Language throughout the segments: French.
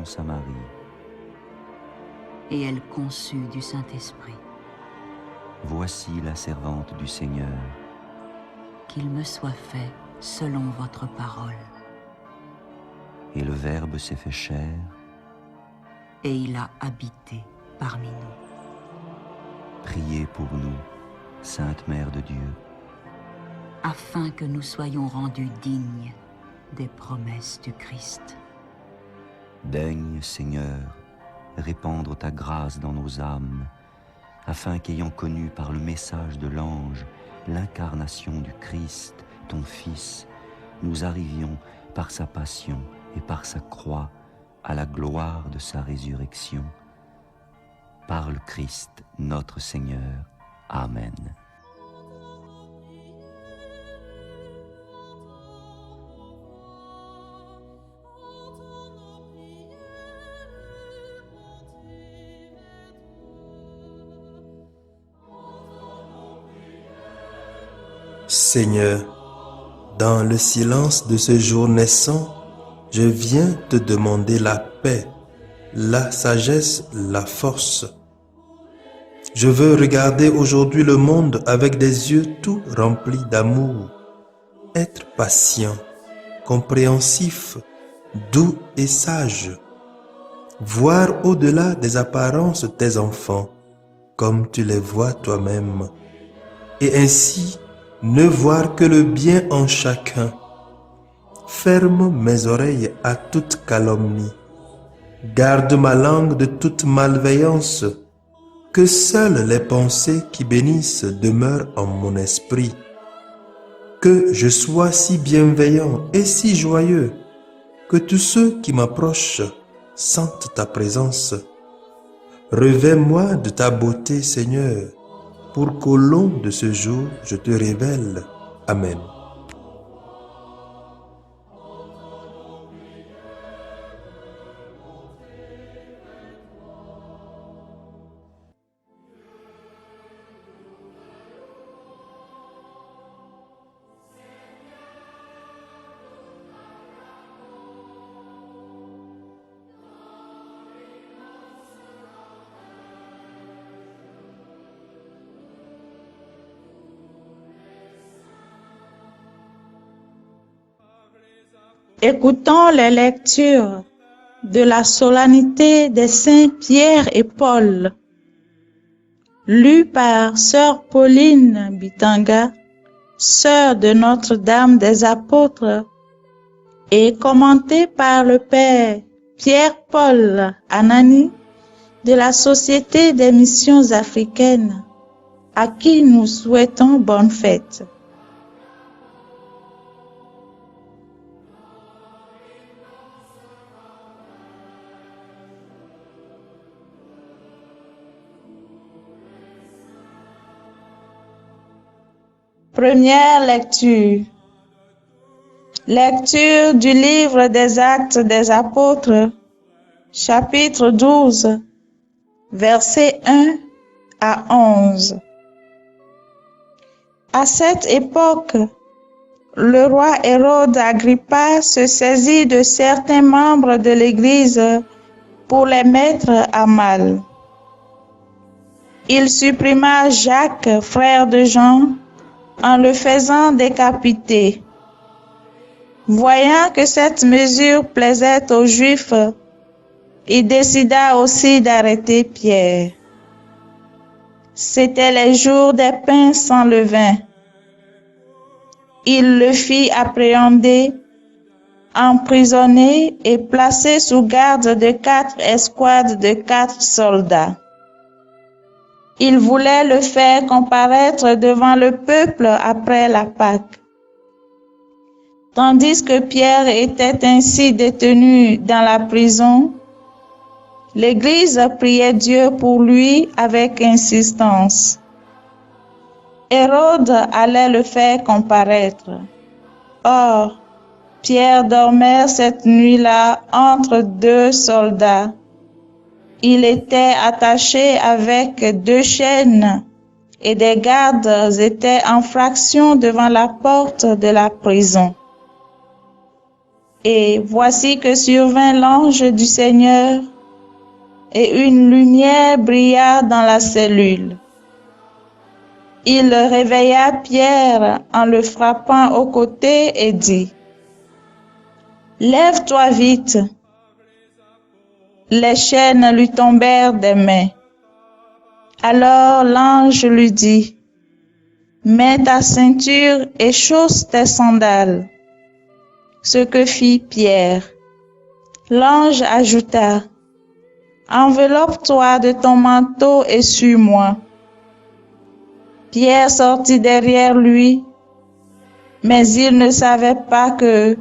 annonce à Marie. Et elle conçut du Saint-Esprit. Voici la servante du Seigneur. Qu'il me soit fait selon votre parole. Et le Verbe s'est fait chair. Et il a habité parmi nous. Priez pour nous, Sainte Mère de Dieu, afin que nous soyons rendus dignes des promesses du Christ. Daigne, Seigneur, répandre ta grâce dans nos âmes, afin qu'ayant connu par le message de l'ange l'incarnation du Christ, ton Fils, nous arrivions par sa passion et par sa croix à la gloire de sa résurrection. Par le Christ, notre Seigneur. Amen. Seigneur, dans le silence de ce jour naissant, je viens te demander la paix, la sagesse, la force. Je veux regarder aujourd'hui le monde avec des yeux tout remplis d'amour, être patient, compréhensif, doux et sage, voir au-delà des apparences tes enfants, comme tu les vois toi-même, et ainsi ne voir que le bien en chacun. Ferme mes oreilles à toute calomnie. Garde ma langue de toute malveillance. Que seules les pensées qui bénissent demeurent en mon esprit. Que je sois si bienveillant et si joyeux que tous ceux qui m'approchent sentent ta présence. Revêts-moi de ta beauté, Seigneur, pour qu'au long de ce jour, je te révèle. Amen. Écoutons les lectures de la solennité des saints Pierre et Paul, lues par sœur Pauline Bitanga, sœur de Notre-Dame des Apôtres, et commentées par le père Pierre-Paul Anani de la Société des missions africaines, à qui nous souhaitons bonne fête. Première lecture. Lecture du livre des Actes des Apôtres, chapitre 12, versets 1 à 11. À cette époque, le roi Hérode Agrippa se saisit de certains membres de l'Église pour les mettre à mal. Il supprima Jacques, frère de Jean, en le faisant décapiter. Voyant que cette mesure plaisait aux Juifs, il décida aussi d'arrêter Pierre. C'étaient les jours des pains sans levain. Il le fit appréhender, emprisonner et placer sous garde de 4 escouades de 4 soldats. Il voulait le faire comparaître devant le peuple après la Pâque. Tandis que Pierre était ainsi détenu dans la prison, l'Église priait Dieu pour lui avec insistance. Hérode allait le faire comparaître. Or, Pierre dormait cette nuit-là entre 2 soldats. Il était attaché avec 2 chaînes et des gardes étaient en fraction devant la porte de la prison. Et voici que survint l'ange du Seigneur, et une lumière brilla dans la cellule. Il réveilla Pierre en le frappant au côté et dit, « Lève-toi vite. » Les chaînes lui tombèrent des mains. Alors l'ange lui dit, « Mets ta ceinture et chausse tes sandales. » Ce que fit Pierre. L'ange ajouta, « Enveloppe-toi de ton manteau et suis-moi. » Pierre sortit derrière lui, mais il ne savait pas que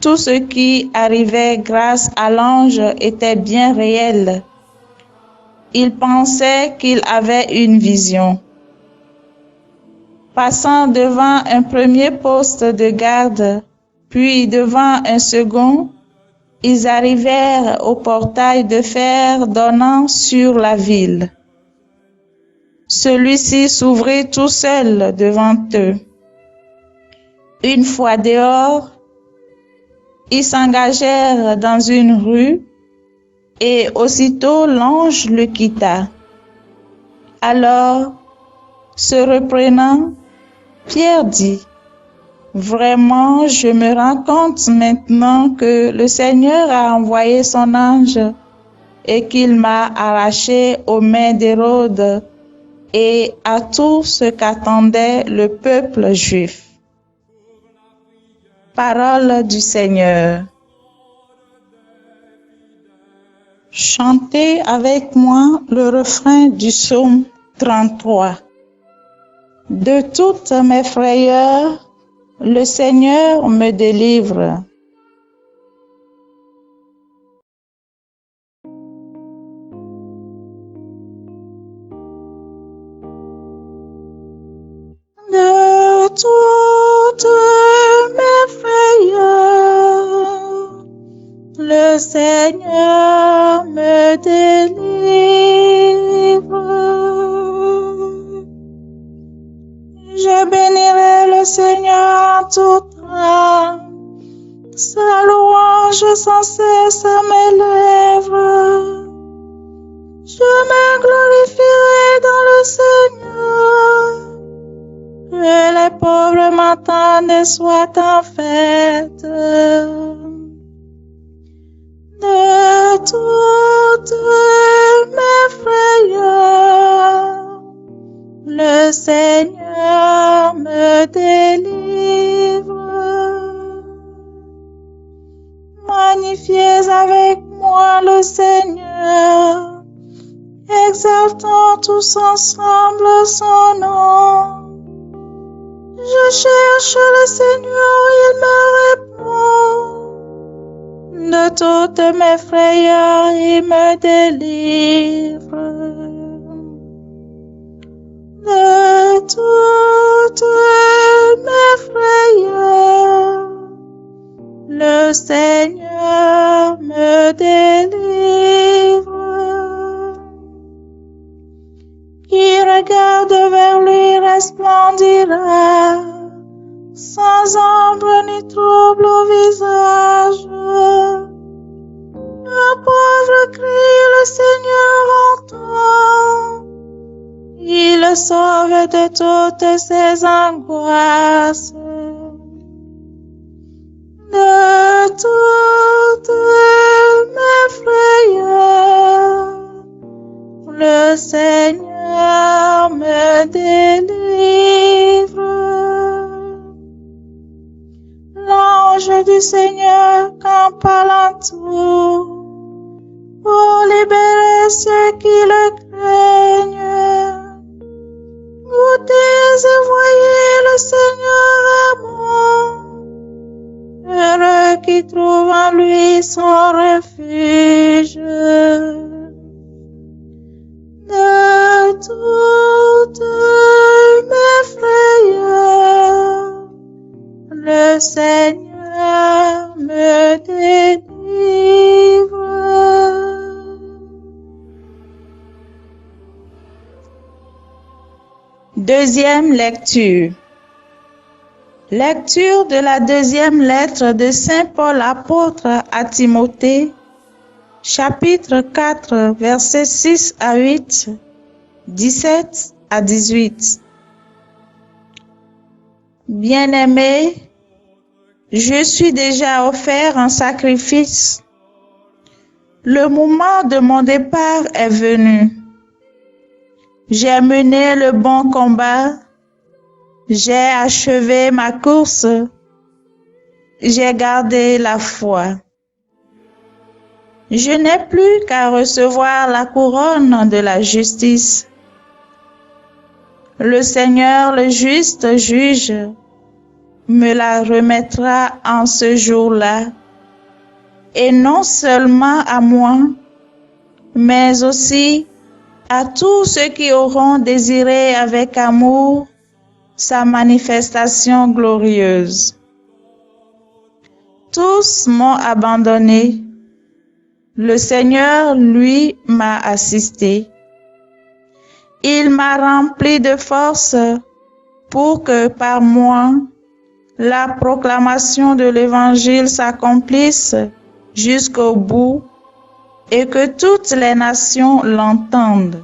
tout ce qui arrivait grâce à l'ange était bien réel. Il pensait qu'il avait une vision. Passant devant un premier poste de garde, puis devant un second, ils arrivèrent au portail de fer donnant sur la ville. Celui-ci s'ouvrit tout seul devant eux. Une fois dehors, ils s'engagèrent dans une rue et aussitôt l'ange le quitta. Alors, se reprenant, Pierre dit, « Vraiment, je me rends compte maintenant que le Seigneur a envoyé son ange et qu'il m'a arraché aux mains d'Hérode et à tout ce qu'attendait le peuple juif. » Parole du Seigneur. Chantez avec moi le refrain du psaume 33. De toutes mes frayeurs, le Seigneur me délivre. De toutes mes frayeurs, le Seigneur me délivre. Je bénirai le Seigneur en tout temps, sa louange sans cesse à mes lèvres. Je me glorifierai dans le Seigneur, et les pauvres m'entendent et soient en fête. De toutes mes frayeurs, le Seigneur me délivre. Magnifiez avec moi le Seigneur, exaltons tous ensemble son nom. Je cherche le Seigneur, il me répond. De toutes mes frayeurs, il me délivre. De toutes mes frayeurs, le Seigneur me délivre. Qui regarde vers lui resplendira, sans ombre ni trouble au visage. Le pauvre crie, le Seigneur entend. Il le sauve de toutes ses angoisses. De toutes mes frayeurs, le Seigneur me délivre. L'ange du Seigneur campe alentour pour libérer ceux qui le craignent. Goûtez et voyez le Seigneur amour, heureux qui trouve en lui son refuge. De toutes mes frayeurs, le Seigneur me délivre. Deuxième lecture. Lecture de la deuxième lettre de Saint Paul apôtre à Timothée, chapitre 4, versets 6 à 8, 17 à 18. Bien-aimés, je suis déjà offert en sacrifice. Le moment de mon départ est venu. J'ai mené le bon combat. J'ai achevé ma course. J'ai gardé la foi. Je n'ai plus qu'à recevoir la couronne de la justice. Le Seigneur, le juste juge, me la remettra en ce jour-là, et non seulement à moi, mais aussi à tous ceux qui auront désiré avec amour sa manifestation glorieuse. Tous m'ont abandonné. Le Seigneur, lui, m'a assisté. Il m'a rempli de force pour que par moi, la proclamation de l'Évangile s'accomplisse jusqu'au bout et que toutes les nations l'entendent.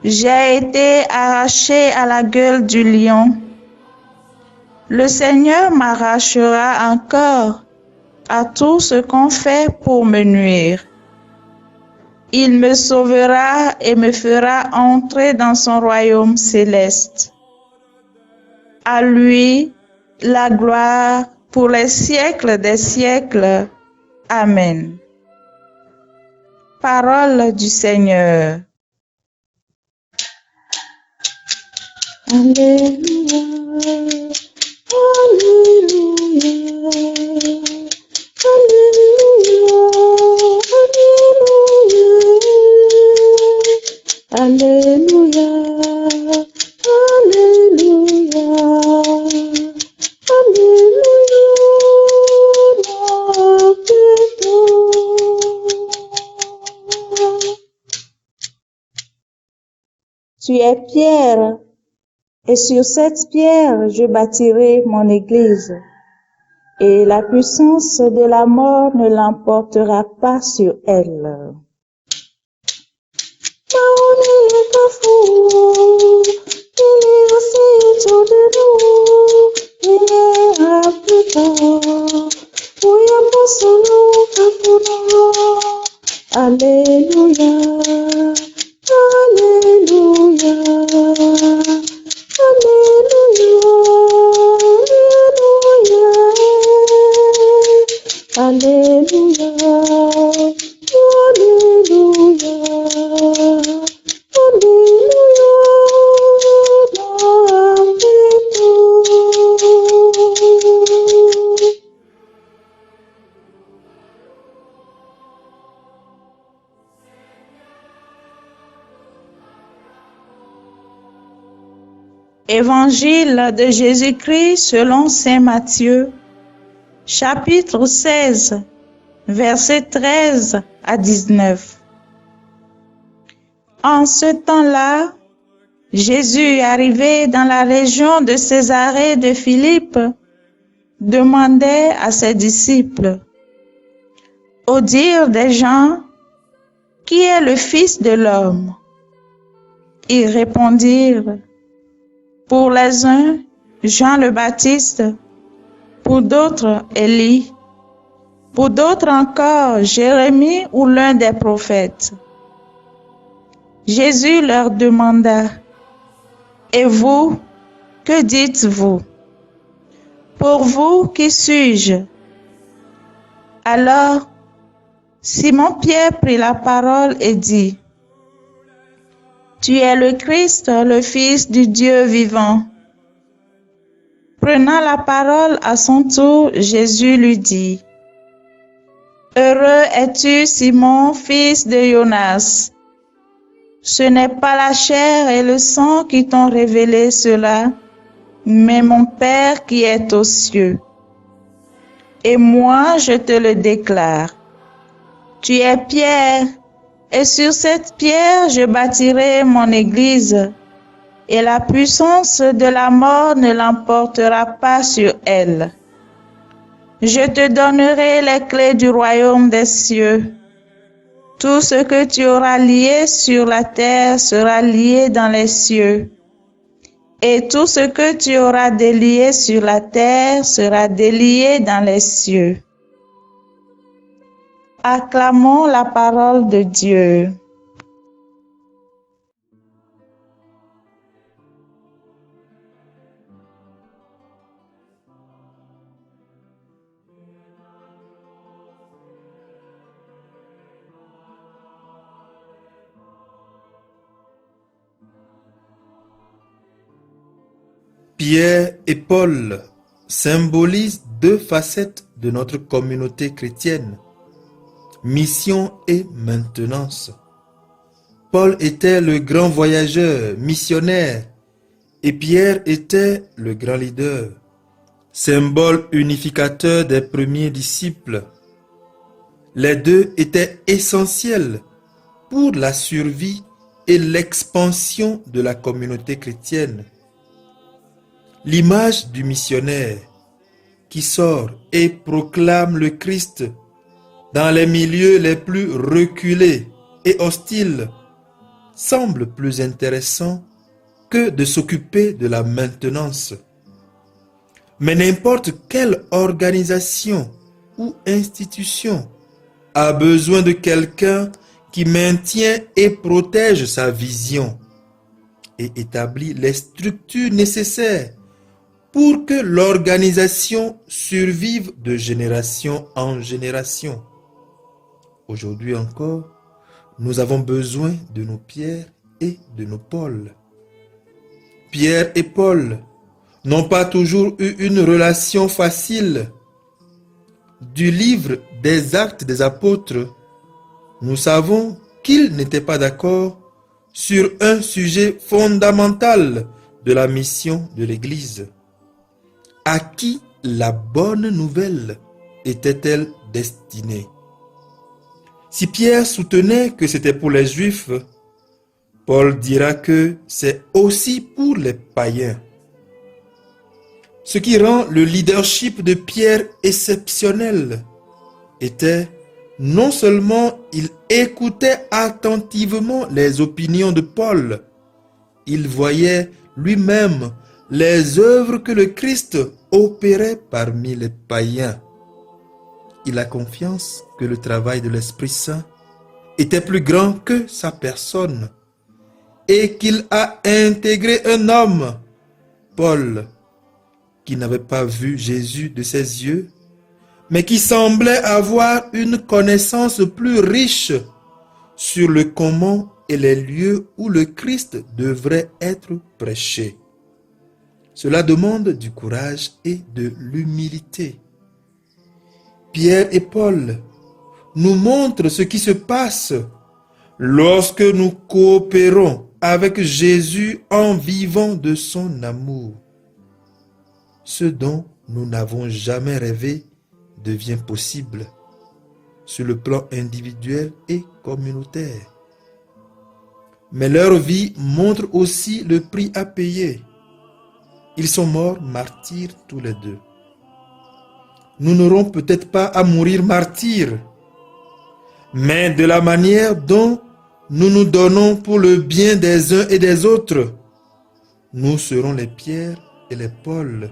J'ai été arraché à la gueule du lion. Le Seigneur m'arrachera encore à tout ce qu'on fait pour me nuire. Il me sauvera et me fera entrer dans son royaume céleste. À lui, la gloire pour les siècles des siècles. Amen. Parole du Seigneur. Alléluia, Alléluia, Alléluia, Alléluia, Alléluia, Alléluia. Tu es pierre, et sur cette pierre je bâtirai mon église, et la puissance de la mort ne l'emportera pas sur elle. Alléluia, Alléluia, Alléluia, Alléluia, Évangile de Jésus-Christ selon saint Matthieu, chapitre 16, versets 13 à 19. En ce temps-là, Jésus, arrivé dans la région de Césarée de Philippe, demandait à ses disciples: au dire des gens, qui est le Fils de l'homme? Ils répondirent: pour les uns, Jean le Baptiste, pour d'autres, Élie, pour d'autres encore, Jérémie ou l'un des prophètes. Jésus leur demanda: et vous, que dites-vous? Pour vous, qui suis-je? Alors, Simon-Pierre prit la parole et dit: tu es le Christ, le Fils du Dieu vivant. Prenant la parole à son tour, Jésus lui dit: heureux es-tu, Simon, fils de Jonas. Ce n'est pas la chair et le sang qui t'ont révélé cela, mais mon Père qui est aux cieux. Et moi, je te le déclare. Tu es Pierre, et sur cette pierre je bâtirai mon église, et la puissance de la mort ne l'emportera pas sur elle. Je te donnerai les clés du royaume des cieux. Tout ce que tu auras lié sur la terre sera lié dans les cieux. Et tout ce que tu auras délié sur la terre sera délié dans les cieux. Acclamons la parole de Dieu. Pierre et Paul symbolisent deux facettes de notre communauté chrétienne, mission et maintenance. Paul était le grand voyageur, missionnaire, et Pierre était le grand leader, symbole unificateur des premiers disciples. Les deux étaient essentiels pour la survie et l'expansion de la communauté chrétienne. L'image du missionnaire qui sort et proclame le Christ dans les milieux les plus reculés et hostiles semble plus intéressant que de s'occuper de la maintenance. Mais n'importe quelle organisation ou institution a besoin de quelqu'un qui maintient et protège sa vision et établit les structures nécessaires pour que l'organisation survive de génération en génération. Aujourd'hui encore, nous avons besoin de nos Pierre et de nos Paul. Pierre et Paul n'ont pas toujours eu une relation facile. Du livre des Actes des Apôtres, nous savons qu'ils n'étaient pas d'accord sur un sujet fondamental de la mission de l'Église. À qui la bonne nouvelle était-elle destinée? Si Pierre soutenait que c'était pour les Juifs, Paul dira que c'est aussi pour les païens. Ce qui rend le leadership de Pierre exceptionnel était non seulement il écoutait attentivement les opinions de Paul, il voyait lui-même les œuvres que le Christ opérait parmi les païens. Il a confiance que le travail de l'Esprit Saint était plus grand que sa personne et qu'il a intégré un homme, Paul, qui n'avait pas vu Jésus de ses yeux, mais qui semblait avoir une connaissance plus riche sur le comment et les lieux où le Christ devrait être prêché. Cela demande du courage et de l'humilité. Pierre et Paul nous montrent ce qui se passe lorsque nous coopérons avec Jésus en vivant de son amour. Ce dont nous n'avons jamais rêvé devient possible sur le plan individuel et communautaire. Mais leur vie montre aussi le prix à payer. Ils sont morts martyrs tous les deux. Nous n'aurons peut-être pas à mourir martyrs, mais de la manière dont nous nous donnons pour le bien des uns et des autres, nous serons les Pierre et les Paul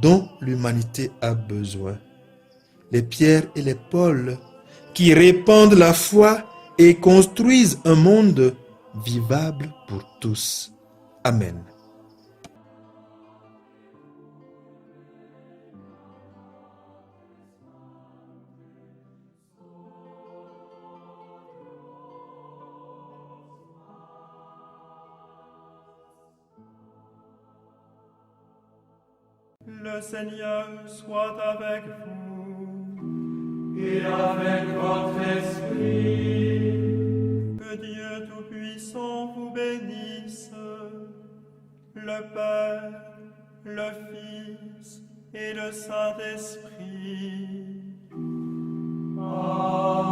dont l'humanité a besoin. Les Pierre et les Paul qui répandent la foi et construisent un monde vivable pour tous. Amen. Le Seigneur soit avec vous et avec votre esprit. Que Dieu Tout-Puissant vous bénisse, le Père, le Fils et le Saint-Esprit. Amen.